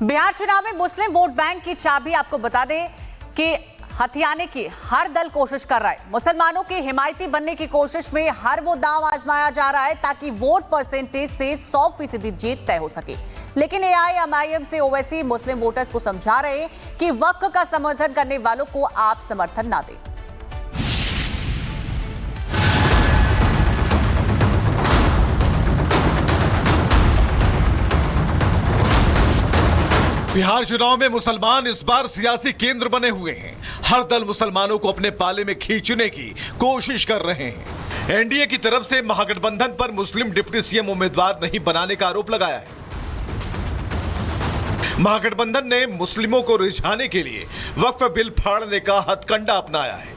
बिहार चुनाव में मुस्लिम vote bank की चाबी आपको बता दें कि हथियाने की हर दल कोशिश कर रहा है। मुसलमानों के हिमायती बनने की कोशिश में हर वो दांव आजमाया जा रहा है ताकि वोट परसेंटेज से 100% जीत तय हो सके। लेकिन एआईएमआईएम से ओवैसी मुस्लिम वोटर्स को समझा रहे हैं कि वक्फ का समर्थन करने वालों को आप समर्थन ना दें। बिहार चुनाव में मुसलमान इस बार सियासी केंद्र बने हुए हैं। हर दल मुसलमानों को अपने पाले में खींचने की कोशिश कर रहे हैं। एनडीए की तरफ से महागठबंधन पर मुस्लिम डिप्टी सीएम उम्मीदवार नहीं बनाने का आरोप लगाया है। महागठबंधन ने मुस्लिमों को रिझाने के लिए वक्फ बिल फाड़ने का हथकंडा अपनाया है।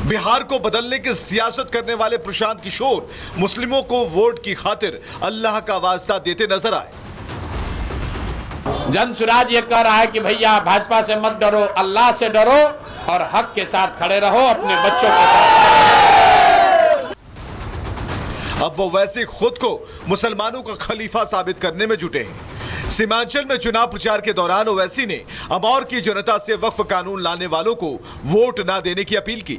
बिहार को बदलने की सियासत करने वाले प्रशांत किशोर मुस्लिमों को वोट की खातिर अल्लाह का वास्ता देते नजर आए। जनसुराज ये कह रहा है कि भैया भाजपा से मत डरो, अल्लाह से डरो और हक के साथ खड़े रहो, अपने बच्चों के साथ। अब वो वैसे खुद को मुसलमानों का खलीफा साबित करने में जुटे हैं। सीमांचल में चुनाव प्रचार के दौरान ओवैसी ने अमौर की जनता से वक्फ कानून लाने वालों को वोट ना देने की अपील की।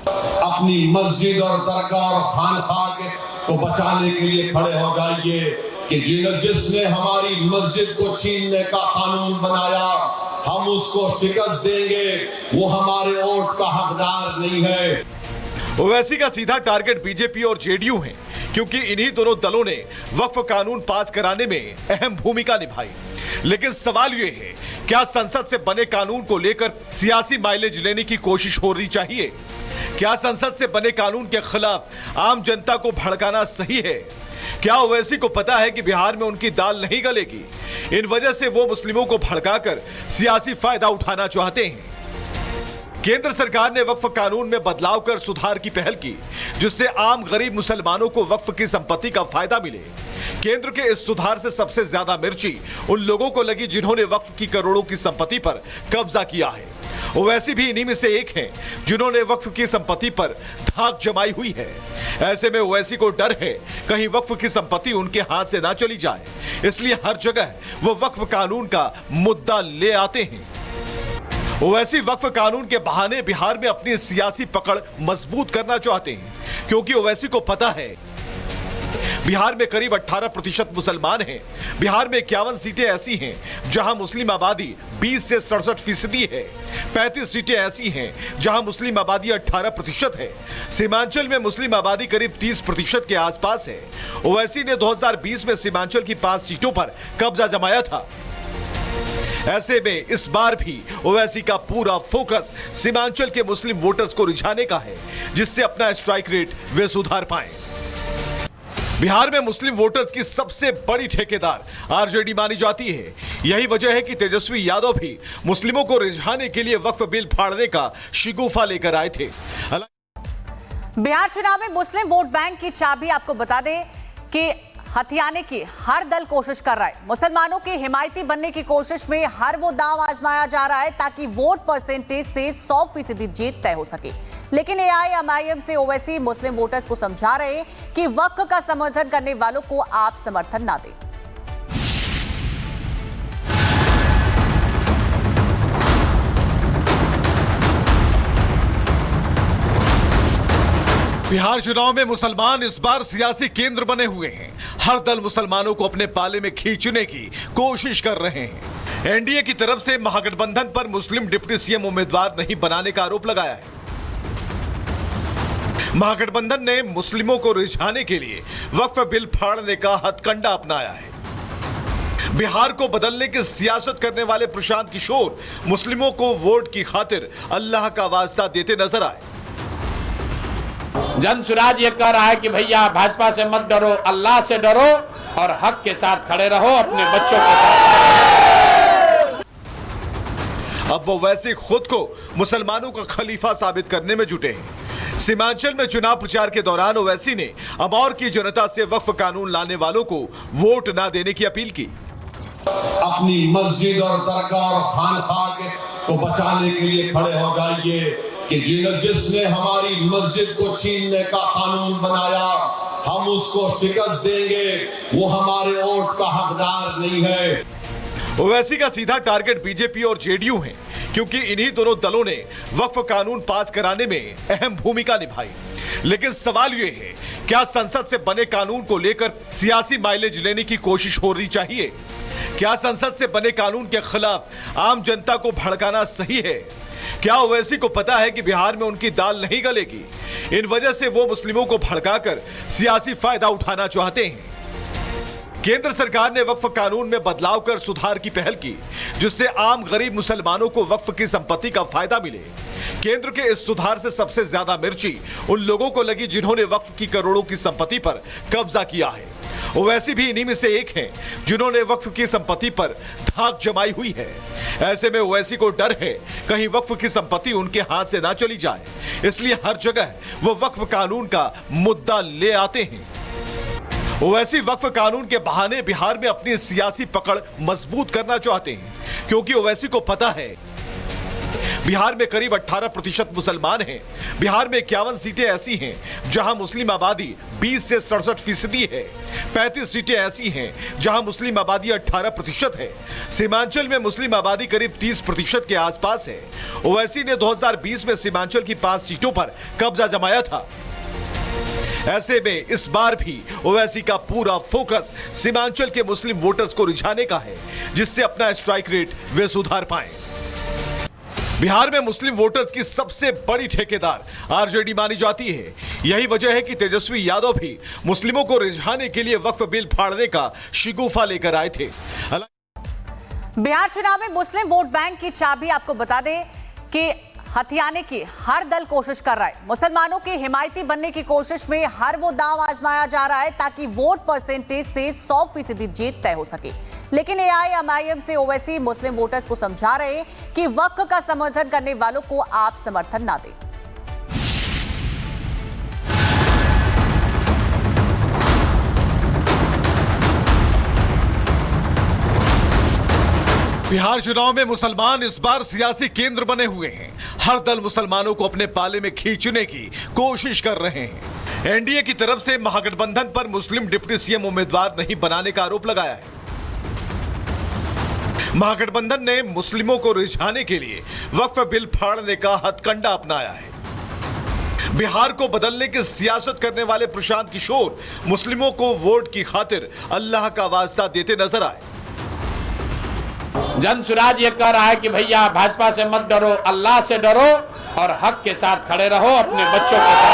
अपनी मस्जिद और दरगाह और खानखाह को बचाने के लिए खड़े हो जाइए कि जिसने हमारी मस्जिद को छीनने का कानून बनाया हम उसको शिकस्त देंगे, वो हमारे वोट का हकदार नहीं है। ओवैसी का सीधा टारगेट बीजेपी और जेडीयू है, क्योंकि इन्हीं दोनों दलों ने वक्फ कानून पास कराने में अहम भूमिका निभाई। लेकिन सवाल ये है, क्या संसद से बने कानून को लेकर सियासी माइलेज लेने की कोशिश हो रही चाहिए? क्या संसद से बने कानून के खिलाफ आम जनता को भड़काना सही है? क्या ओवैसी को पता है कि बिहार में उनकी दाल नहीं गलेगी? इन वजह से वो मुस्लिमों को भड़काकर सियासी फायदा उठाना चाहते हैं। केंद्र सरकार ने वक्फ कानून में बदलाव कर सुधार की पहल की, जिससे आम गरीब मुसलमानों को वक्फ की संपत्ति का फायदा मिले। केंद्र के इस सुधार से सबसे ज्यादा मिर्ची उन लोगों को लगी जिन्होंने वक्फ की करोड़ों की संपत्ति पर कब्जा किया है। ओवैसी भी इन्हीं में से एक हैं, जिन्होंने वक्फ की संपत्ति पर धाक जमाई हुई है। ऐसे में ओवैसी को डर है कहीं वक्फ की संपत्ति उनके हाथ से ना चली जाए, इसलिए हर जगह वो वक्फ कानून का मुद्दा ले आते हैं। ओवैसी वक्फ कानून के बहाने बिहार में अपनी सियासी पकड़ मजबूत करना चाहते हैं, क्योंकि ओवैसी को पता है बिहार में करीब 18% मुसलमान हैं। बिहार में 51 सीटें ऐसी हैं जहां मुस्लिम आबादी 20 से 67% है। 35 सीटें ऐसी हैं जहां मुस्लिम आबादी 18% है। सीमांचल में मुस्लिम आबादी करीब 30% के आसपास है। ओवैसी ने 2020 में सीमांचल की 5 सीटों पर कब्जा जमाया था। ऐसे में इस बार भी ओवैसी का पूरा फोकस सीमांचल के मुस्लिम वोटर्स को रिझाने का है, जिससे अपना स्ट्राइक रेट वे सुधार पाएं। बिहार में मुस्लिम वोटर्स की सबसे बड़ी ठेकेदार आरजेडी मानी जाती है। यही वजह है कि तेजस्वी यादव भी मुस्लिमों को रिझाने के लिए वक्फ बिल फाड़ने का शिगुफा लेकर आए थे। बिहार चुनाव में मुस्लिम वोट बैंक की चाबी आपको बता दें कि हथियाने की हर दल कोशिश कर रहा है। मुसलमानों के हिमायती बनने की कोशिश में हर वो दांव आजमाया जा रहा है ताकि वोट परसेंटेज से 100% जीत तय हो सके। लेकिन एआईएमआईएम से ओवैसी मुस्लिम वोटर्स को समझा रहे हैं कि वक्फ का समर्थन करने वालों को आप समर्थन ना दें। बिहार चुनाव में मुसलमान इस बार सियासी केंद्र बने हुए हैं। हर दल मुसलमानों को अपने पाले में खींचने की कोशिश कर रहे हैं। एनडीए की तरफ से महागठबंधन पर मुस्लिम डिप्टी सीएम उम्मीदवार नहीं बनाने का आरोप लगाया है। महागठबंधन ने मुस्लिमों को रिझाने के लिए वक्फ बिल फाड़ने का हथकंडा अपनाया है। बिहार को बदलने की सियासत करने वाले प्रशांत किशोर मुस्लिमों को वोट की खातिर अल्लाह का वास्ता देते नजर आए। जनसुराज ये कह रहा है कि भैया भाजपा से मत डरो, अल्लाह से डरो और हक के साथ खड़े रहो, अपने बच्चों के साथ। अब वो वैसे खुद को मुसलमानों का खलीफा साबित करने में जुटे हैं। सीमांचल में चुनाव प्रचार के दौरान ओवैसी ने अमौर की जनता से वक्फ कानून लाने वालों को वोट ना देने की अपील की। अपनी मस्जिद और दरगाह और खानखाह को बचाने के लिए खड़े हो जाइए कि जिसने हमारी मस्जिद को छीनने का कानून बनाया हम उसको शिकस्त देंगे, वो हमारे वोट का हकदार नहीं है। ओवैसी का सीधा टारगेट बीजेपी और जेडीयू है, क्योंकि इन्हीं दोनों दलों ने वक्फ कानून पास कराने में अहम भूमिका निभाई। लेकिन सवाल ये है, क्या संसद से बने कानून को लेकर सियासी माइलेज लेने की कोशिश हो रही चाहिए? क्या संसद से बने कानून के खिलाफ आम जनता को भड़काना सही है? क्या ओवैसी को पता है कि बिहार में उनकी दाल नहीं गलेगी? इन वजह से वो मुस्लिमों को भड़काकर सियासी फायदा उठाना चाहते हैं। केंद्र सरकार ने वक्फ कानून में बदलाव कर सुधार की पहल की, जिससे आम गरीब मुसलमानों को वक्फ की संपत्ति का फायदा मिले। केंद्र के इस सुधार से सबसे ज्यादा मिर्ची उन लोगों को लगी जिन्होंने वक्फ की करोड़ों की संपत्ति पर कब्जा किया है। ओवैसी भी इन्हीं में से एक हैं, जिन्होंने वक्फ की संपत्ति पर धाक जमाई हुई है। ऐसे में ओवैसी को डर है कहीं वक्फ की संपत्ति उनके हाथ से ना चली जाए, इसलिए हर जगह वो वक्फ कानून का मुद्दा ले आते हैं। ओवैसी वक्फ कानून के बहाने बिहार में अपनी सियासी पकड़ मजबूत करना चाहते हैं, क्योंकि ओवैसी को पता है बिहार में करीब 18% मुसलमान हैं। बिहार में 51 सीटें ऐसी हैं जहां मुस्लिम आबादी 20 से 67% है। 35 सीटें ऐसी हैं जहां मुस्लिम आबादी 18% है। सीमांचल में मुस्लिम आबादी करीब 30% के आसपास है। ओवैसी ने 2020 में सीमांचल की 5 सीटों पर कब्जा जमाया था। ऐसे में इस बार भी ओवैसी का पूरा फोकस सीमांचल के मुस्लिम वोटर्स को रिझाने का है, जिससे अपना स्ट्राइक रेट वे सुधार पाएं। बिहार में मुस्लिम वोटर्स की सबसे बड़ी ठेकेदार आरजेडी मानी जाती है। यही वजह है कि तेजस्वी यादव भी मुस्लिमों को रिझाने के लिए वक्फ बिल फाड़ने का शिगुफा लेकर आए थे। बिहार चुनाव में मुस्लिम वोट बैंक की चाबी आपको बता दें कि हथियाने की हर दल कोशिश कर रहा है। मुसलमानों के हिमायती बनने की कोशिश में हर वो दांव आजमाया जा रहा है ताकि वोट परसेंटेज से 100% जीत तय हो सके। लेकिन एआईएमआईएम से ओवैसी मुस्लिम वोटर्स को समझा रहे हैं कि वक्फ का समर्थन करने वालों को आप समर्थन ना दें। बिहार चुनाव में मुसलमान इस बार सियासी केंद्र बने हुए हैं। हर दल मुसलमानों को अपने पाले में खींचने की कोशिश कर रहे हैं। एनडीए की तरफ से महागठबंधन पर मुस्लिम डिप्टी सीएम उम्मीदवार नहीं बनाने का आरोप लगाया है। महागठबंधन ने मुस्लिमों को रिझाने के लिए वक्फ बिल फाड़ने का हथकंडा अपनाया है। बिहार को बदलने की सियासत करने वाले प्रशांत किशोर मुस्लिमों को वोट की खातिर अल्लाह का वास्ता देते नजर आए। जनसुराज ये कह रहा है कि भैया भाजपा से मत डरो, अल्लाह से डरो और हक के साथ खड़े रहो, अपने बच्चों के साथ।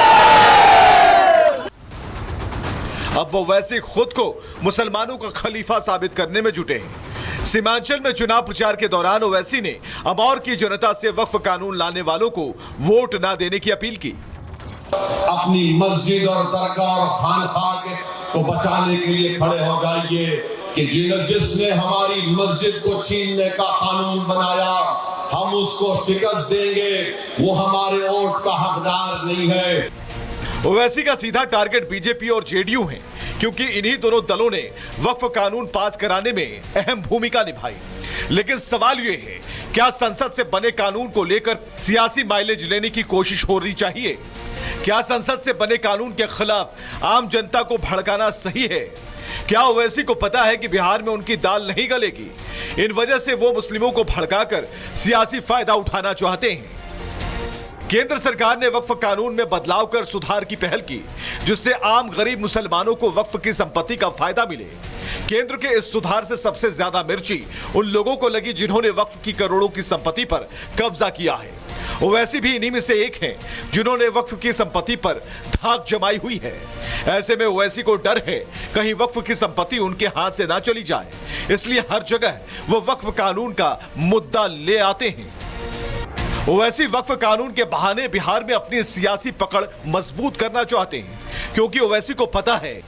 अब वो वैसे खुद को मुसलमानों का खलीफा साबित करने में जुटे हैं। सीमांचल में चुनाव प्रचार के दौरान ओवैसी ने अमौर की जनता से वक्फ कानून लाने वालों को वोट ना देने की अपील की। अपनी मस्जिद और दरगाह और खानखाह को बचाने के लिए खड़े हो जाइए कि जिसने हमारी मस्जिद को छीनने का कानून बनाया, हम उसको शिकस्त देंगे। वो हमारे वोट का हकदार नहीं है। ओवैसी का सीधा टारगेट बीजेपी और जेडीयू है, क्योंकि इन्हीं दोनों दलों ने वक्फ कानून पास कराने में अहम भूमिका निभाई। लेकिन सवाल ये है, क्या संसद से बने कानून को लेकर सियासी माइलेज लेने की कोशिश हो रही चाहिए? क्या संसद से बने कानून के खिलाफ आम जनता को भड़काना सही है? क्या ओवैसी को पता है कि बिहार में उनकी दाल नहीं गलेगी? इन वजह से वो मुस्लिमों को भड़काकर सियासी फायदा उठाना चाहते हैं। केंद्र सरकार ने वक्फ कानून में बदलाव कर सुधार की पहल की, जिससे आम गरीब मुसलमानों को वक्फ की संपत्ति का फायदा मिले। केंद्र के इस सुधार से सबसे ज्यादा मिर्ची उन लोगों को लगी जिन्होंने वक्फ की करोड़ों की संपत्ति पर कब्जा किया है। ओवैसी भी इन्हीं में से एक हैं, जिन्होंने वक्फ की संपत्ति पर धाक जमाई हुई है। ऐसे में ओवैसी को डर है कहीं वक्फ की संपत्ति उनके हाथ से ना चली जाए, इसलिए हर जगह वो वक्फ कानून का मुद्दा ले आते हैं। ओवैसी वक्फ कानून के बहाने बिहार में अपनी सियासी पकड़ मजबूत करना चाहते हैं, क्योंकि ओवैसी को पता है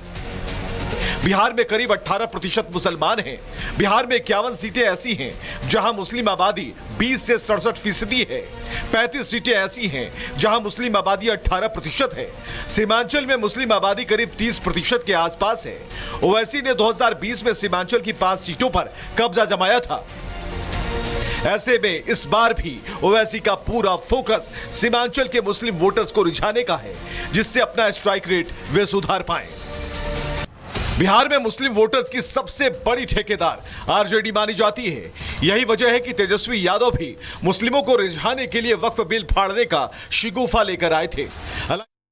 बिहार में करीब 18% मुसलमान हैं। बिहार में 51 सीटें ऐसी हैं जहां मुस्लिम आबादी 20 से 67% है। 35 सीटें ऐसी हैं जहां मुस्लिम आबादी 18% है। सीमांचल में मुस्लिम आबादी करीब 30% के आसपास है। ओवैसी ने 2020 में सीमांचल की 5 सीटों पर कब्जा जमाया था। ऐसे में इस बार भी ओवैसी का पूरा फोकस सीमांचल के मुस्लिम वोटर्स को रिझाने का है, जिससे अपना स्ट्राइक रेट वे सुधार पाएं। बिहार में मुस्लिम वोटर्स की सबसे बड़ी ठेकेदार आरजेडी मानी जाती है। यही वजह है कि तेजस्वी यादव भी मुस्लिमों को रिझाने के लिए वक्फ बिल फाड़ने का शिगुफा लेकर आए थे।